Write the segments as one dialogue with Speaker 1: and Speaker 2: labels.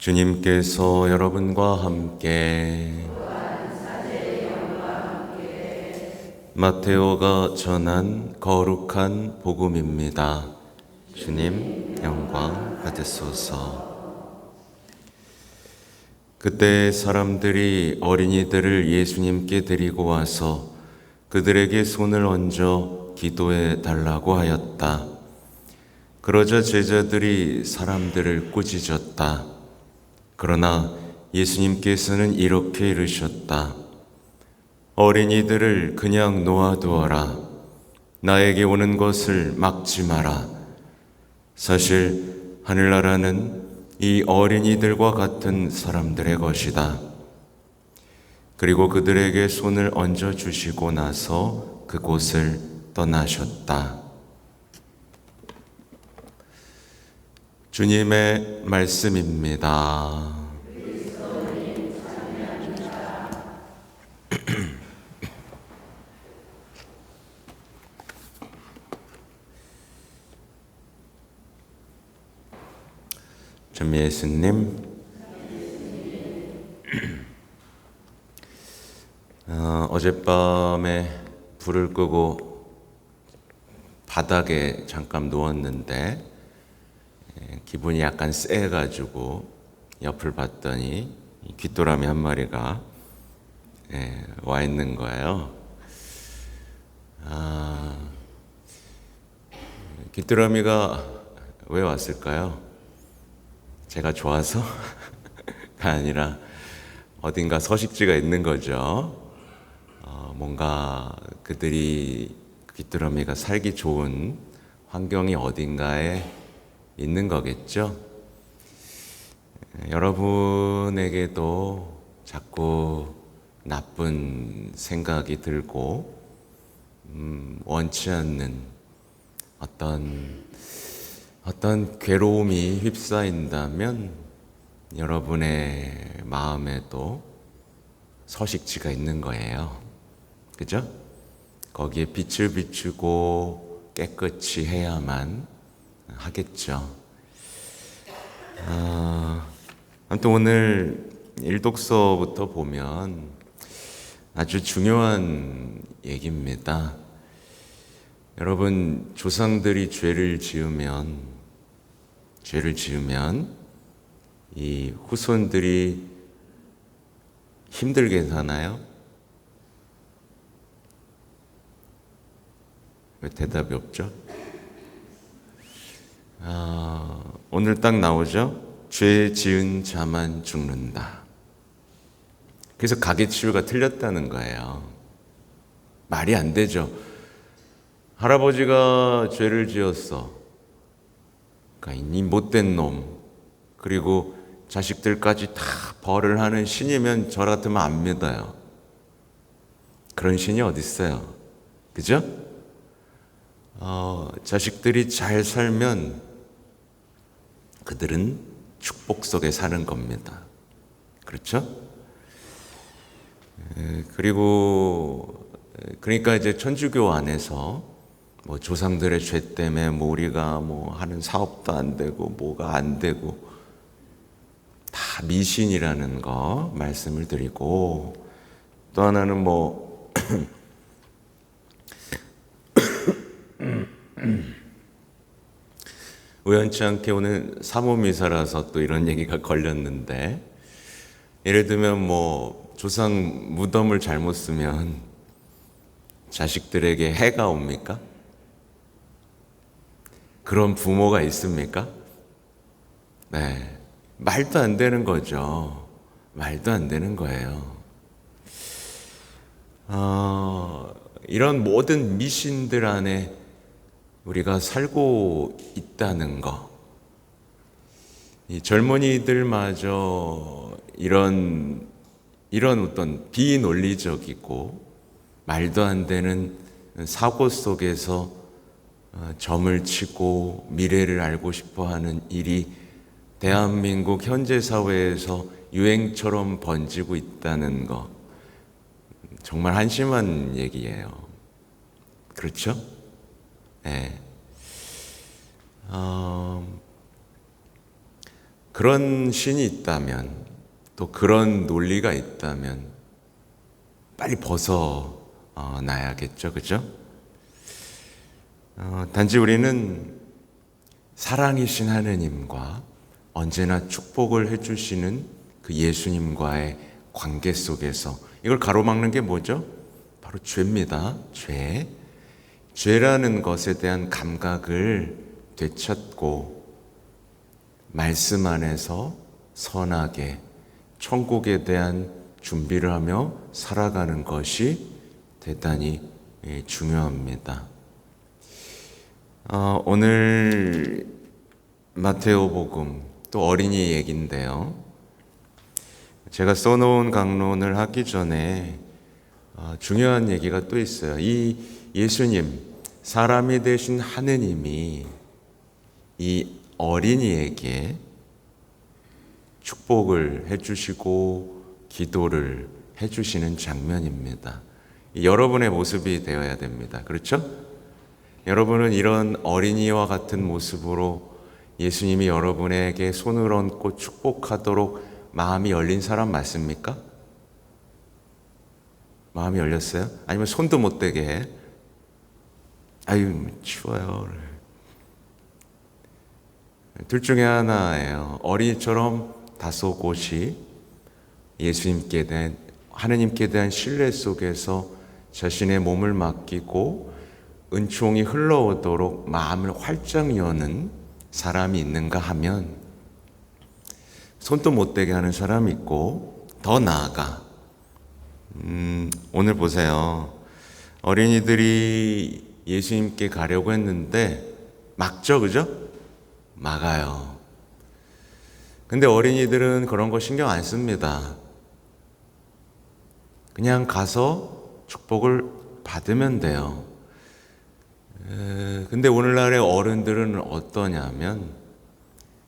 Speaker 1: 주님께서 여러분과 함께 마테오가 전한 거룩한 복음입니다. 주님 영광 받으소서. 그때 사람들이 어린이들을 예수님께 데리고 와서 그들에게 손을 얹어 기도해 달라고 하였다. 그러자 제자들이 사람들을 꾸짖었다. 그러나 예수님께서는 이렇게 이르셨다. 어린이들을 그냥 놓아두어라. 나에게 오는 것을 막지 마라. 사실 하늘나라는 이 어린이들과 같은 사람들의 것이다. 그리고 그들에게 손을 얹어 주시고 나서 그곳을 떠나셨다. 주님의 말씀입니다. 전 예수님, 어젯밤에 불을 끄고 바닥에 잠깐 누웠는데 기분이 약간 쎄가지고 옆을 봤더니 귀뚜라미 한 마리가 와 있는 거예요. 귀뚜라미가 왜 왔을까요? 제가 좋아서? 가 아니라 어딘가 서식지가 있는 거죠. 뭔가 그들이 귀뚜라미가 살기 좋은 환경이 어딘가에 있는 거겠죠. 여러분에게도 자꾸 나쁜 생각이 들고 원치 않는 어떤 괴로움이 휩싸인다면 여러분의 마음에도 서식지가 있는 거예요. 그죠? 거기에 빛을 비추고 깨끗이 해야만 하겠죠. 아무튼 오늘 일독서부터 보면 아주 중요한 얘기입니다. 여러분, 조상들이 죄를 지으면 이 후손들이 힘들게 사나요? 왜 대답이 없죠? 오늘 딱 나오죠? 죄 지은 자만 죽는다. 그래서 가계치유가 틀렸다는 거예요. 말이 안 되죠. 할아버지가 죄를 지었어. 그러니까 이 못된 놈, 그리고 자식들까지 다 벌을 하는 신이면 저 같으면 안 믿어요. 그런 신이 어디 있어요? 그죠? 자식들이 잘 살면 그들은 축복 속에 사는 겁니다. 그렇죠? 그리고 그러니까 이제 천주교 안에서 뭐 조상들의 죄 때문에 뭐 우리가 뭐 하는 사업도 안 되고 뭐가 안 되고 다 미신이라는 거 말씀을 드리고, 또 하나는 뭐 우연치 않게 오늘 사모미사라서 또 이런 얘기가 걸렸는데, 예를 들면 뭐 조상 무덤을 잘못 쓰면 자식들에게 해가 옵니까? 그런 부모가 있습니까? 네, 말도 안 되는 거죠. 말도 안 되는 거예요. 이런 모든 미신들 안에 우리가 살고 있다는 거, 이 젊은이들마저 이런 어떤 비논리적이고 말도 안 되는 사고 속에서 점을 치고 미래를 알고 싶어 하는 일이 대한민국 현재 사회에서 유행처럼 번지고 있다는 거, 정말 한심한 얘기예요. 그렇죠? 네. 그런 신이 있다면, 또 그런 논리가 있다면 빨리 벗어나야겠죠, 그죠? 단지 우리는 사랑이신 하느님과 언제나 축복을 해주시는 그 예수님과의 관계 속에서 이걸 가로막는 게 뭐죠? 바로 죄입니다. 죄. 죄라는 것에 대한 감각을 되찾고 말씀 안에서 선하게 천국에 대한 준비를 하며 살아가는 것이 대단히 중요합니다. 오늘 마테오복음 또 어린이 얘기인데요. 제가 써놓은 강론을 하기 전에 중요한 얘기가 또 있어요. 이 예수님, 사람이 되신 하느님이 이 어린이에게 축복을 해주시고 기도를 해주시는 장면입니다. 여러분의 모습이 되어야 됩니다. 그렇죠? 여러분은 이런 어린이와 같은 모습으로 예수님이 여러분에게 손을 얹고 축복하도록 마음이 열린 사람 맞습니까? 마음이 열렸어요? 아니면 손도 못 대게 해? 아유, 추워요. 둘 중에 하나예요. 어린이처럼 다소곳이 예수님께 대한, 하느님께 대한 신뢰 속에서 자신의 몸을 맡기고 은총이 흘러오도록 마음을 활짝 여는 사람이 있는가 하면 손도 못 대게 하는 사람이 있고, 더 나아가 오늘 보세요. 어린이들이 예수님께 가려고 했는데 막죠, 그죠? 막아요. 근데 어린이들은 그런 거 신경 안 씁니다. 그냥 가서 축복을 받으면 돼요. 근데 오늘날의 어른들은 어떠냐면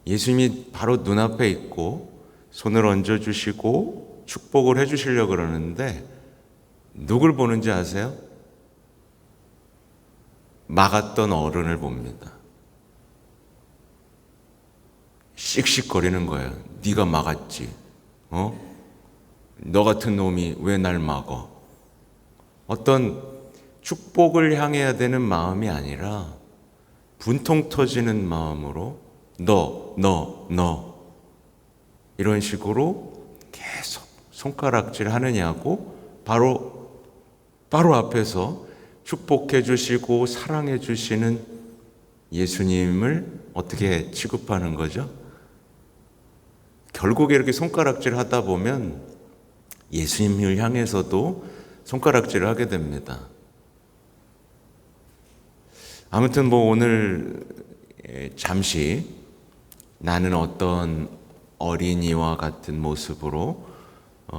Speaker 1: 예수님이 바로 눈앞에 있고 손을 얹어주시고 축복을 해주시려고 그러는데 누굴 보는지 아세요? 막았던 어른을 봅니다. 씩씩거리는 거예요. 네가 막았지. 너 같은 놈이 왜 날 막어? 어떤 축복을 향해야 되는 마음이 아니라 분통 터지는 마음으로 너 이런 식으로 계속 손가락질 하느냐고 바로 앞에서 축복해 주시고 사랑해 주시는 예수님을 어떻게 취급하는 거죠? 결국에 이렇게 손가락질 하다 보면 예수님을 향해서도 손가락질을 하게 됩니다. 아무튼 오늘 잠시 나는 어떤 어린이와 같은 모습으로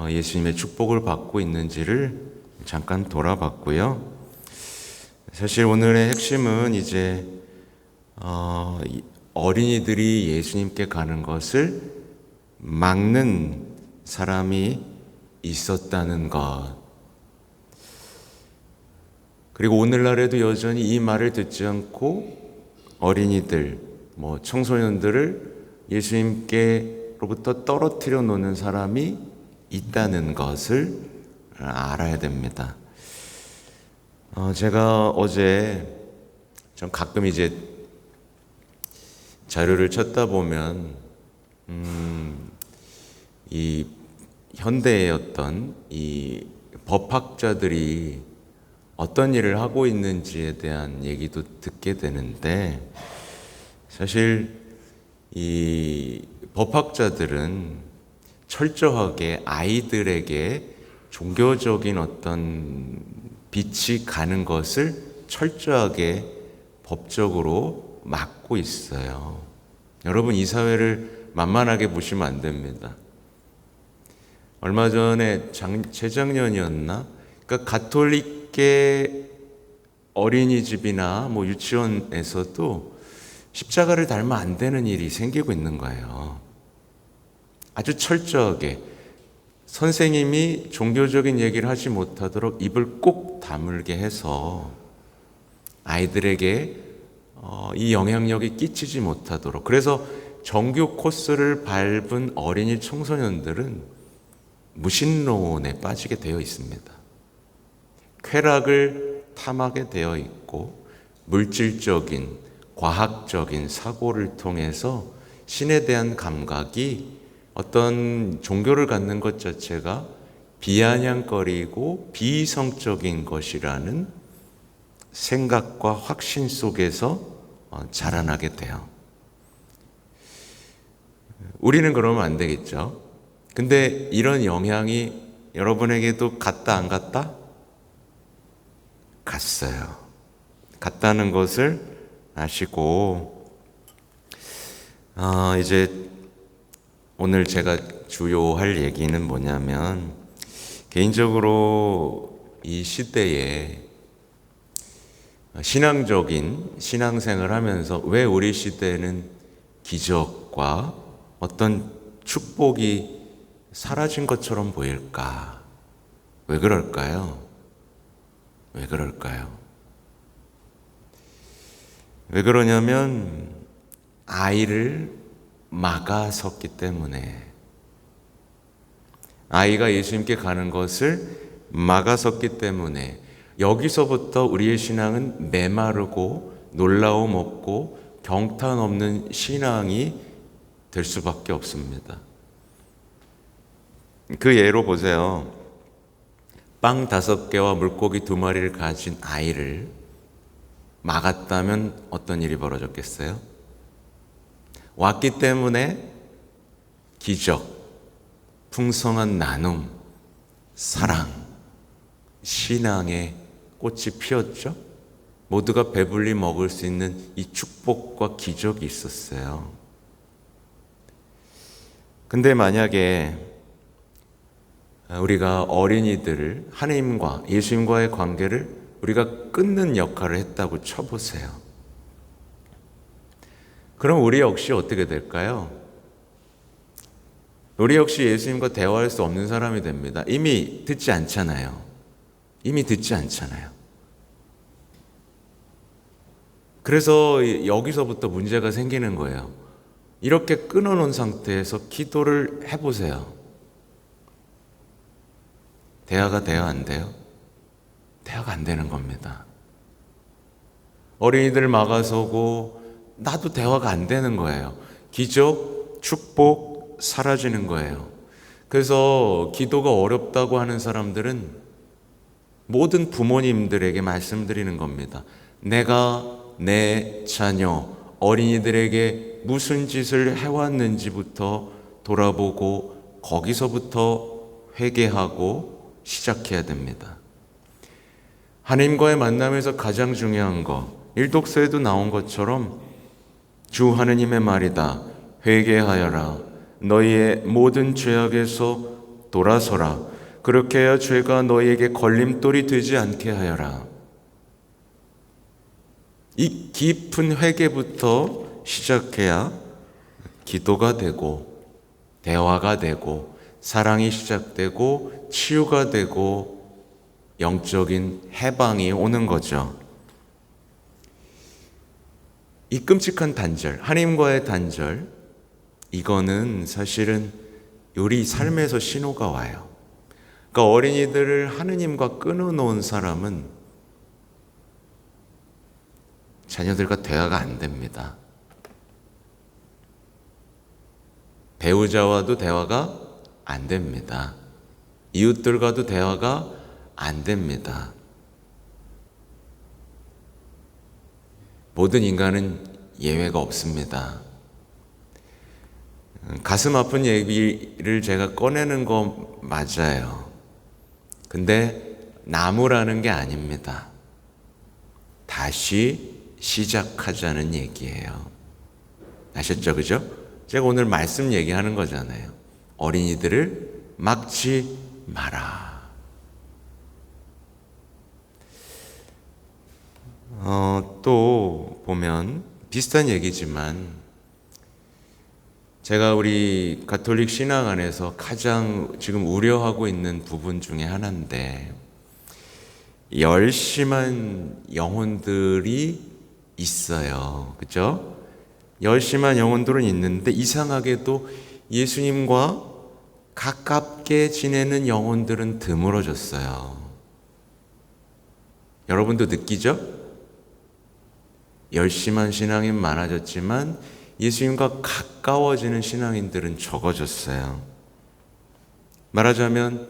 Speaker 1: 예수님의 축복을 받고 있는지를 잠깐 돌아봤고요. 사실 오늘의 핵심은 이제 어린이들이 예수님께 가는 것을 막는 사람이 있었다는 것. 그리고 오늘날에도 여전히 이 말을 듣지 않고 어린이들, 청소년들을 예수님께로부터 떨어뜨려 놓는 사람이 있다는 것을 알아야 됩니다. 제가 어제 좀 가끔 이제 자료를 찾다 보면 이 현대의 어떤 이 법학자들이 어떤 일을 하고 있는지에 대한 얘기도 듣게 되는데, 사실 이 법학자들은 철저하게 아이들에게 종교적인 어떤 빛이 가는 것을 철저하게 법적으로 막고 있어요. 여러분, 이 사회를 만만하게 보시면 안 됩니다. 얼마 전에 재작년이었나? 그러니까 가톨릭계 어린이집이나 유치원에서도 십자가를 달면 안 되는 일이 생기고 있는 거예요. 아주 철저하게 선생님이 종교적인 얘기를 하지 못하도록 입을 꼭 다물게 해서 아이들에게 이 영향력이 끼치지 못하도록. 그래서 정규 코스를 밟은 어린이 청소년들은 무신론에 빠지게 되어 있습니다. 쾌락을 탐하게 되어 있고 물질적인, 과학적인 사고를 통해서 신에 대한 감각이 어떤 종교를 갖는 것 자체가 비아냥거리고 비이성적인 것이라는 생각과 확신 속에서 자라나게 돼요. 우리는 그러면 안 되겠죠. 근데 이런 영향이 여러분에게도 갔다 안 갔다? 갔어요. 갔다는 것을 아시고 이제 오늘 제가 주요 할 얘기는 뭐냐면 개인적으로 이 시대에 신앙적인 신앙생활을 하면서 왜 우리 시대에는 기적과 어떤 축복이 사라진 것처럼 보일까? 왜 그럴까요? 왜 그럴까요? 왜 그러냐면 아이를 막아섰기 때문에, 아이가 예수님께 가는 것을 막아섰기 때문에 여기서부터 우리의 신앙은 메마르고 놀라움 없고 경탄 없는 신앙이 될 수밖에 없습니다. 그 예로 보세요. 빵 5개와 물고기 2마리를 가진 아이를 막았다면 어떤 일이 벌어졌겠어요? 왔기 때문에 기적, 풍성한 나눔, 사랑, 신앙의 꽃이 피었죠? 모두가 배불리 먹을 수 있는 이 축복과 기적이 있었어요. 근데 만약에 우리가 어린이들을 하나님과 예수님과의 관계를 우리가 끊는 역할을 했다고 쳐보세요. 그럼 우리 역시 어떻게 될까요? 우리 역시 예수님과 대화할 수 없는 사람이 됩니다. 이미 듣지 않잖아요. 이미 듣지 않잖아요. 그래서 여기서부터 문제가 생기는 거예요. 이렇게 끊어놓은 상태에서 기도를 해보세요. 대화가 돼요, 안 돼요? 대화가 안 되는 겁니다. 어린이들 막아서고 나도 대화가 안 되는 거예요. 기적, 축복 사라지는 거예요. 그래서 기도가 어렵다고 하는 사람들은 모든 부모님들에게 말씀드리는 겁니다. 내가 내 자녀, 어린이들에게 무슨 짓을 해왔는지부터 돌아보고 거기서부터 회개하고 시작해야 됩니다. 하나님과의 만남에서 가장 중요한 것, 일독서에도 나온 것처럼 주 하느님의 말이다. 회개하여라. 너희의 모든 죄악에서 돌아서라. 그렇게 해야 죄가 너희에게 걸림돌이 되지 않게 하여라. 이 깊은 회개부터 시작해야 기도가 되고 대화가 되고 사랑이 시작되고 치유가 되고 영적인 해방이 오는 거죠. 이 끔찍한 단절, 하나님과의 단절, 이거는 사실은 우리 삶에서 신호가 와요. 그러니까 어린이들을 하느님과 끊어놓은 사람은 자녀들과 대화가 안 됩니다. 배우자와도 대화가 안 됩니다. 이웃들과도 대화가 안 됩니다. 모든 인간은 예외가 없습니다. 가슴 아픈 얘기를 제가 꺼내는 거 맞아요. 근데 나무라는 게 아닙니다. 다시 시작하자는 얘기예요. 아셨죠? 그죠? 제가 오늘 말씀 얘기하는 거잖아요. 어린이들을 막지 마라. 또 보면 비슷한 얘기지만 제가 우리 가톨릭 신앙 안에서 가장 지금 우려하고 있는 부분 중에 하나인데, 열심한 영혼들이 있어요. 그죠? 열심한 영혼들은 있는데 이상하게도 예수님과 가깝게 지내는 영혼들은 드물어졌어요. 여러분도 느끼죠? 열심한 신앙인 많아졌지만 예수님과 가까워지는 신앙인들은 적어졌어요. 말하자면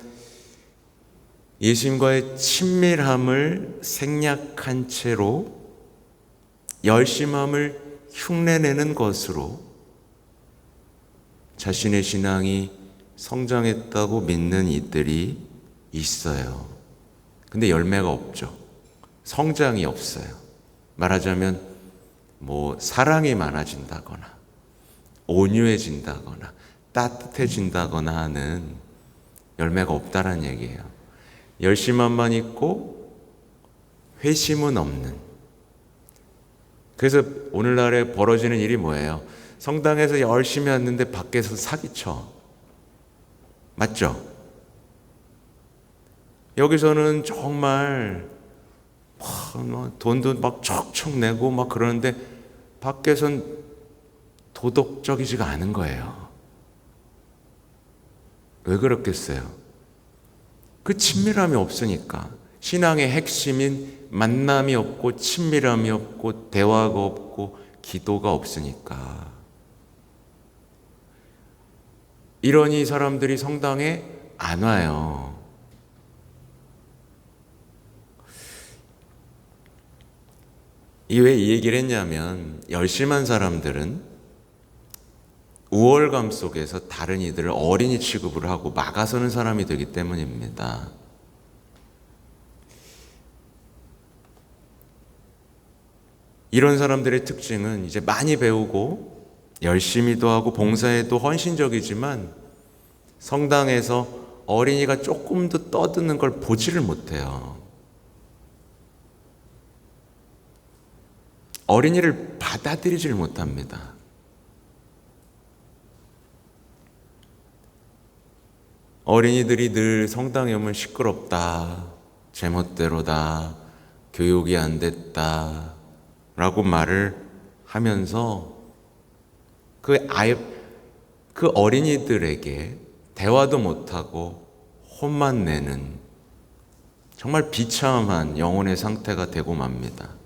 Speaker 1: 예수님과의 친밀함을 생략한 채로 열심함을 흉내내는 것으로 자신의 신앙이 성장했다고 믿는 이들이 있어요. 근데 열매가 없죠. 성장이 없어요. 말하자면 사랑이 많아진다거나 온유해진다거나 따뜻해진다거나 하는 열매가 없다는 얘기예요. 열심함만 있고 회심은 없는. 그래서 오늘날에 벌어지는 일이 뭐예요? 성당에서 열심히 왔는데 밖에서 사기쳐. 맞죠? 여기서는 정말 돈도 막 척척 내고 막 그러는데 밖에선 도덕적이지가 않은 거예요. 왜 그렇겠어요? 그 친밀함이 없으니까. 신앙의 핵심인 만남이 없고 친밀함이 없고 대화가 없고 기도가 없으니까. 이러니 사람들이 성당에 안 와요. 왜 이 얘기를 했냐면 열심한 사람들은 우월감 속에서 다른 이들을 어린이 취급을 하고 막아서는 사람이 되기 때문입니다. 이런 사람들의 특징은 이제 많이 배우고 열심히도 하고 봉사에도 헌신적이지만 성당에서 어린이가 조금 더 떠드는 걸 보지를 못해요. 어린이를 받아들이질 못합니다. 어린이들이 늘 성당에 오면 시끄럽다, 제멋대로다, 교육이 안 됐다 라고 말을 하면서 그 어린이들에게 대화도 못하고 혼만 내는 정말 비참한 영혼의 상태가 되고 맙니다.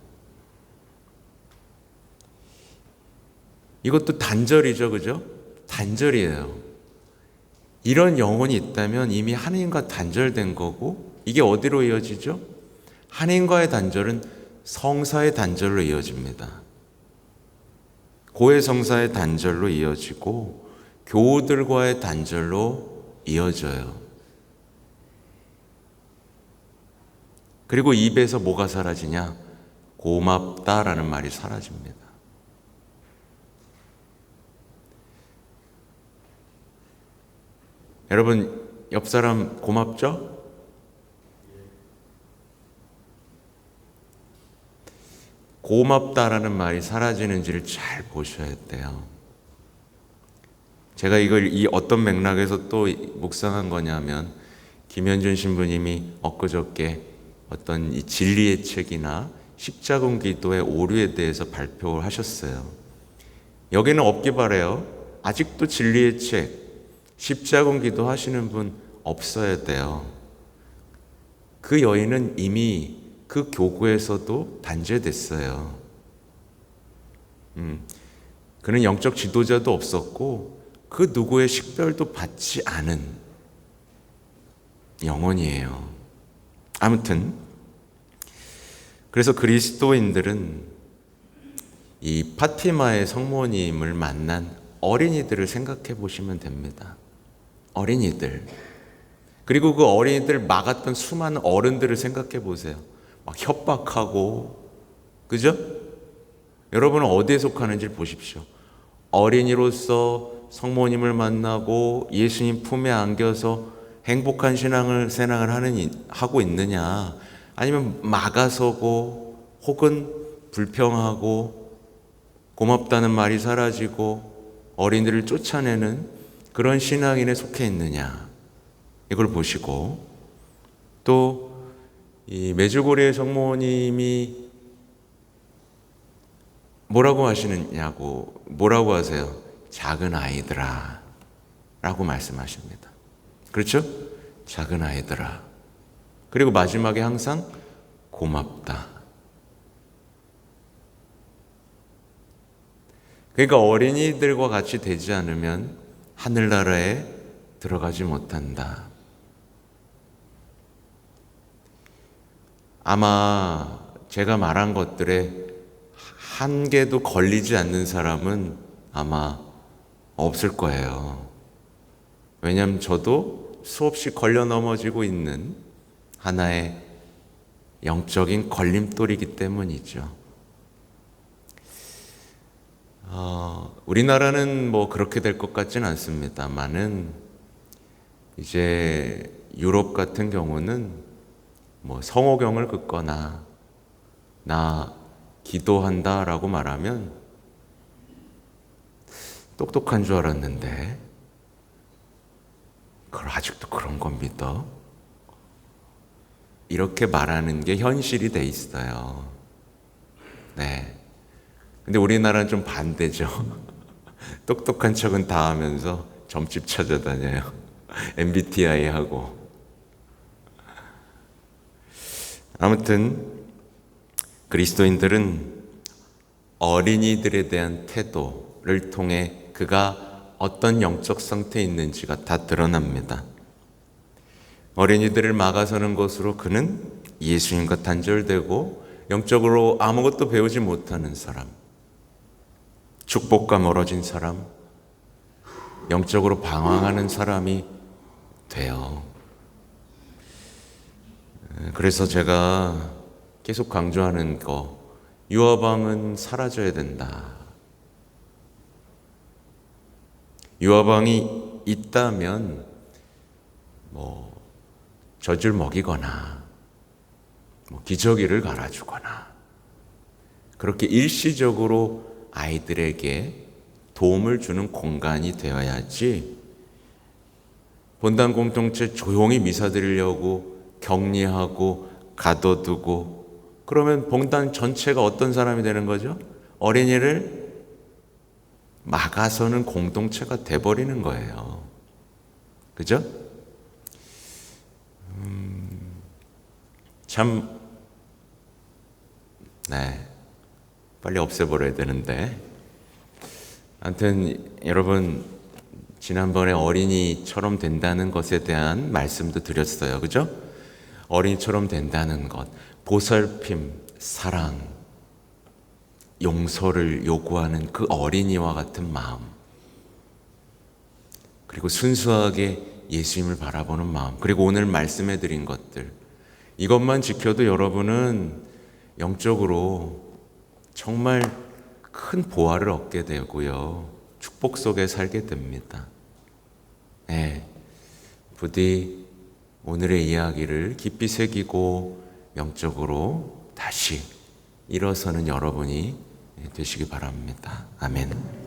Speaker 1: 이것도 단절이죠, 그죠? 단절이에요. 이런 영혼이 있다면 이미 하나님과 단절된 거고, 이게 어디로 이어지죠? 하나님과의 단절은 성사의 단절로 이어집니다. 고해 성사의 단절로 이어지고 교우들과의 단절로 이어져요. 그리고 입에서 뭐가 사라지냐? 고맙다라는 말이 사라집니다. 여러분, 옆 사람 고맙죠? 고맙다라는 말이 사라지는지를 잘 보셔야 돼요. 제가 이걸 어떤 맥락에서 또 묵상한 거냐면, 김현준 신부님이 엊그저께 어떤 이 진리의 책이나 십자군 기도의 오류에 대해서 발표를 하셨어요. 여기는 없기 바래요. 아직도 진리의 책, 십자군 기도 하시는 분 없어야 돼요. 그 여인은 이미 그 교구에서도 단죄됐어요. 그는 영적 지도자도 없었고 그 누구의 식별도 받지 않은 영혼이에요. 아무튼 그래서 그리스도인들은 이 파티마의 성모님을 만난 어린이들을 생각해 보시면 됩니다. 어린이들. 그리고 그 어린이들 막았던 수많은 어른들을 생각해 보세요. 막 협박하고, 그죠? 여러분은 어디에 속하는지 보십시오. 어린이로서 성모님을 만나고 예수님 품에 안겨서 행복한 신앙을 하고 있느냐, 아니면 막아서고 혹은 불평하고 고맙다는 말이 사라지고 어린이들을 쫓아내는 그런 신앙인에 속해 있느냐, 이걸 보시고, 또 이 메주고리의 성모님이 뭐라고 하세요? 작은 아이들아 라고 말씀하십니다. 그렇죠? 작은 아이들아. 그리고 마지막에 항상 고맙다. 그러니까 어린이들과 같이 되지 않으면 하늘나라에 들어가지 못한다. 아마 제가 말한 것들에 한 개도 걸리지 않는 사람은 아마 없을 거예요. 왜냐하면 저도 수없이 걸려 넘어지고 있는 하나의 영적인 걸림돌이기 때문이죠. 우리나라는 뭐 그렇게 될 것 같지는 않습니다만은 이제 유럽 같은 경우는 뭐 성호경을 긋거나 나 기도한다라고 말하면 똑똑한 줄 알았는데 그걸 아직도 그런 건 믿어? 이렇게 말하는 게 현실이 돼 있어요. 네. 근데 우리나라는 좀 반대죠. 똑똑한 척은 다 하면서 점집 찾아다녀요. MBTI 하고. 아무튼 그리스도인들은 어린이들에 대한 태도를 통해 그가 어떤 영적 상태에 있는지가 다 드러납니다. 어린이들을 막아서는 것으로 그는 예수님과 단절되고 영적으로 아무것도 배우지 못하는 사람, 축복과 멀어진 사람, 영적으로 방황하는 사람이 돼요. 그래서 제가 계속 강조하는 거, 유아방은 사라져야 된다. 유아방이 있다면 뭐 젖을 먹이거나 기저귀를 갈아주거나 그렇게 일시적으로 아이들에게 도움을 주는 공간이 되어야지 본당 공동체 조용히 미사 드리려고 격리하고 가둬두고 그러면 본당 전체가 어떤 사람이 되는 거죠? 어린이를 막아서는 공동체가 돼버리는 거예요. 그죠? 참, 네. 빨리 없애버려야 되는데. 아무튼 여러분 지난번에 어린이처럼 된다는 것에 대한 말씀도 드렸어요. 그죠? 어린이처럼 된다는 것, 보살핌, 사랑, 용서를 요구하는 그 어린이와 같은 마음, 그리고 순수하게 예수님을 바라보는 마음, 그리고 오늘 말씀해 드린 것들, 이것만 지켜도 여러분은 영적으로 정말 큰 보화를 얻게 되고요. 축복 속에 살게 됩니다. 네, 부디 오늘의 이야기를 깊이 새기고 영적으로 다시 일어서는 여러분이 되시기 바랍니다. 아멘.